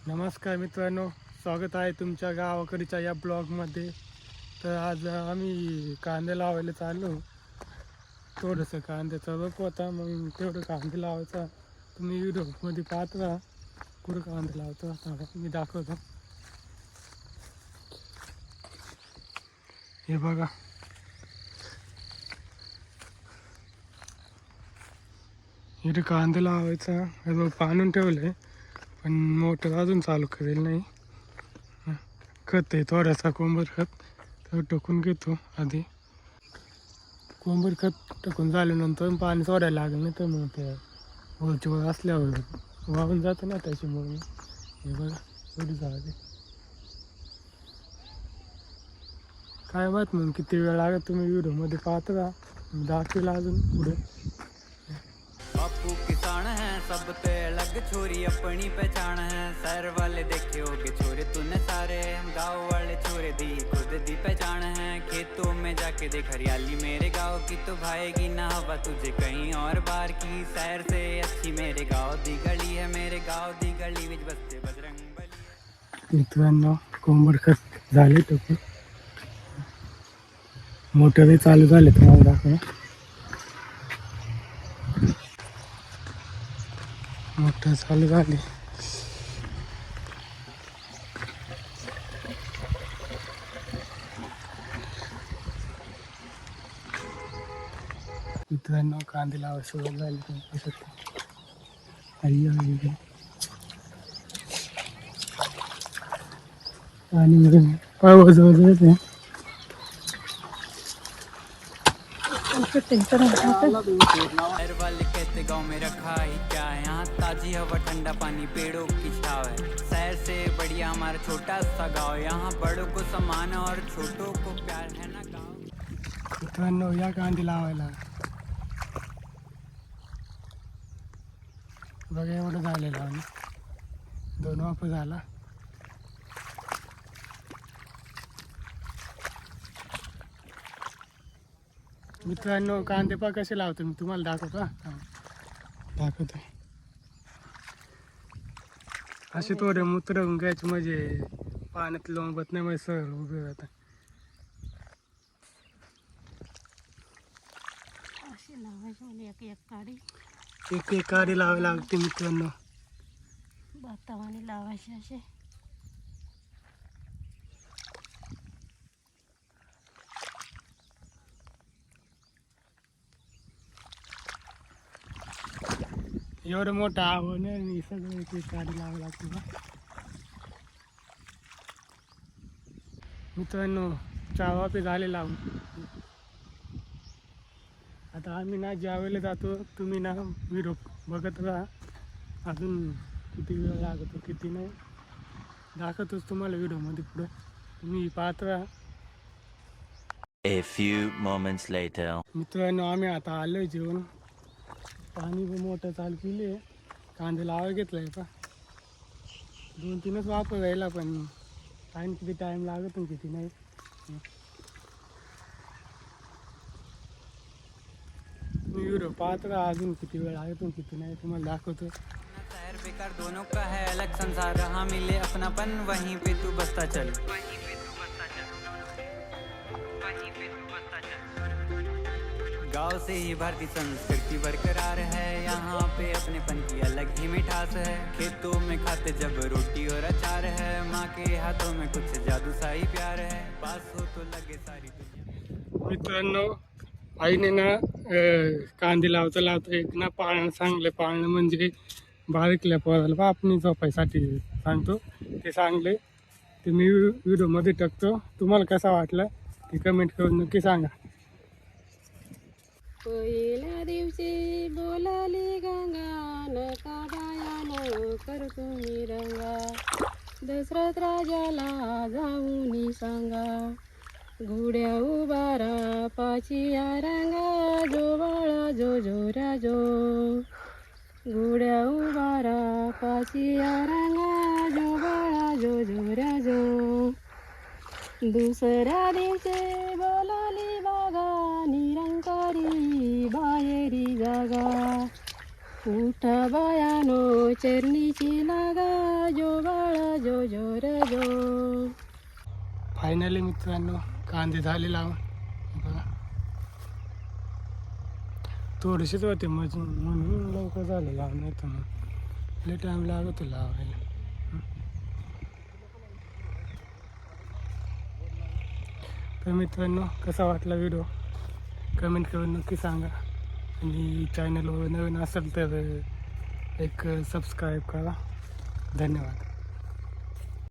नमस्कार मित्रांनो, स्वागत आहे तुमच्या गावाकडच्या या ब्लॉगमध्ये. तर आज आम्ही कांदे लावायला चाललो. थोडंसं कांद्याचा रोप होता, मग तेवढं कांदे लावायचा. तुम्ही व्हिडिओमध्ये पाहत राहा कुठं कांदे लावतो. आता मी दाखवतो. हे बघा, इथे कांदे लावायचा रोप आणून ठेवलं, पण मोटर अजून चालू करेल नाही. खत आहे थोडासा, कोंबर खत तर टाकून घेतो आधी. कोंबर खत टाकून झाल्यानंतर पाणी सोडायला लागेल, नाही तर मग ते वरचीवर असल्यावर वाहून जातं ना, त्याच्यामुळे. हे बघा थोडी झाली. काय माहीत मग किती वेळ लागेल, तुम्ही व्हिडिओमध्ये पाहत राहा, दाखवेल अजून पुढे. बापू किसान है सब पे अलग, छोरी अपनी पहचान है। शहर वाले देखे होगे छोरे तूने सारे, गाँव वाले छोरे दी खुद दी पहचान है। खेतों में जाके देख हरियाली मेरे गाँव की, तो भाएगी ना हवा तुझे कहीं और बार की। शहर से अच्छी मेरे गाँव दी गली है, मेरे गाँव दी गली विच बसते बजरंग। मित्रांनो, कोंबड खत झाले टाकून, मोटरही चालू झाले. तुम्हाला दाखवा, मोटर चालू झाली. मित्रांनो, कांदे लावा सुरुवात झाली. तुम्ही शकता आणि पावसाजवळ येते. शहर वाले कहते गाँव में रखा ही क्या है, यहाँ ताजी हवा ठंडा पानी पेड़ों की छाव है। शहर से बढ़िया हमारा छोटा सा गाँव, यहाँ बड़ों को सम्मान और छोटों को प्यार है ना गाँव। मित्रांनो, या कांदे लावायला बघा, एवढं झालेलं आहे. 2 वाफ झाला. मित्रांनो, कांदे पा कसे लावतो मी तुम्हाला दाखवतो. दाखवतो. असे थोडे मुतरवून घ्यायचे, म्हणजे पाण्यात लोंबत नाही, म्हणजे सर उभे राहतात. असे लावायचे म्हणजे एक एक काडी एक काडी लावावी लागते मित्रांनो. भातावाने लावायचे असे. एवढं मोठं आव्हान आहे आणि सगळं एक एक काडी लावावं लागते बा. मित्रांनो, 4 वाफे झाले लावून. आता आम्ही ना ज्यावेळेला जातो, तुम्ही ना व्हिडिओ बघत राहा. अजून किती वेळ लागतो किती नाही दाखवतोच तुम्हाला व्हिडिओमध्ये पुढे, तुम्ही पाहत राहा. A few moments later. मित्रांनो, आम्ही आता आलो आहे जेवण. पाणी मोटर चालू केली आहे. कांदे लावा घेतला आहे पा. 2-3च वापर राहिला, पण टाईम किती टाईम लागत आणि किती नाही. मी व्हिडिओ पाहत राहा, अजून किती वेळ लागतो किती नाही तुम्हाला दाखवतो. शहर बेकार दोनों का है अलग संसार, रहा मिले अपनापन वहीं पे तू बसता चल। गाँव से ही भारतीय संस्कृति बरकरार है, यहाँ पे अपनेपन की अलग ही मिठास है। खेतों में खाते जब रोटी और अचार है, माँ के हाथों में कुछ जादू सा ही प्यार है। पास हो तो लगे सारी दुनिया। मित्रांनो, आईने ना कांदे लावता लावता एक ना पाळणं सांगलं. पाळणं म्हणजे बारीकल्या पोराला बा आपण झोपायसाठी सांगतो, ते सांगले. ते मी व्हिडिओमध्ये टाकतो. तुम्हाला कसा वाटला ते कमेंट करून नक्की सांगा. पहिल्या दिवशी बोलाली गंगा, नका बायानो कर तुम्ही रंगा. दशरथ राजाला जाऊनी सांगा, घोड्या उभारा पाचिया रंगा. जो बाळा जो जो राजो, घोड्या उभारा पाचिया रंगा. जो बाळा जो जो राजो. दुसऱ्या दिवशी बोलाली बागा, निरंकारी बाहेरी जागा. उठा बायानो चरणीची लागा, जो बाळा जो जो र जो. फायनली मित्रांनो कांदे झाले लावून. बघा थोडेसेच होते म्हणून लवकर झालं लावून, नाही तर मग लय टाईम लागतो लावायला. तर मित्रांनो कसा वाटला व्हिडिओ कमेंट करून नक्की सांगा. आणि चॅनलवर नवीन असेल तर एक सबस्क्राईब करा. धन्यवाद.